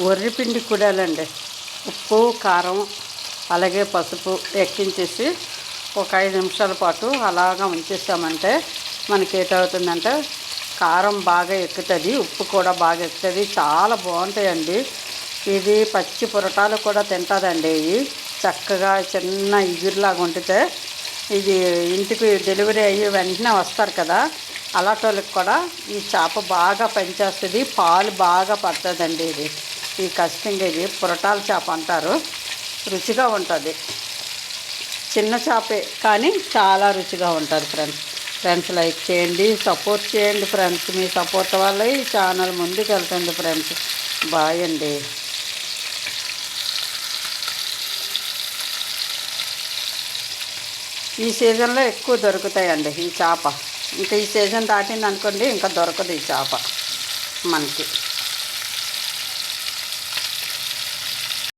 వరిపిండి కుడాలండి. ఉప్పు, కారం, అలాగే పసుపు ఎక్కించేసి ఒక 5 నిమిషాల పాటు అలాగా ఉంచేసామంటే మనకి ఏటవుతుందంటే కారం బాగా ఎక్కుతుంది, ఉప్పు కూడా బాగా ఎక్కుతుంది. చాలా బాగుంటాయండి. ఇది పచ్చి పొరటాలు కూడా తింటుందండి. ఇవి చక్కగా చిన్న ఇగురులాగా ఉంటే ఇది ఇంటికి డెలివరీ అయ్యి వెంటనే వస్తారు కదా, అలాంటి కూడా ఈ చేప బాగా పనిచేస్తుంది. పాలు బాగా పడుతుందండి. ఈ ఖచ్చితంగా ఇది పురటాల చేప అంటారు. రుచిగా ఉంటుంది. చిన్న చేపే కానీ చాలా రుచిగా ఉంటుంది ఫ్రెండ్స్. లైక్ చేయండి, సపోర్ట్ చేయండి ఫ్రెండ్స్. మీ సపోర్ట్ వల్ల ఈ ఛానల్ ముందుకు వెళ్తుంది ఫ్రెండ్స్. బాయ్ అండి. ఈ సీజన్లో ఎక్కువ దొరుకుతాయండి ఈ చేప. ఇంకా ఈ సీజన్ దాటింది అనుకోండి ఇంకా దొరకదు ఈ చేప మనకి.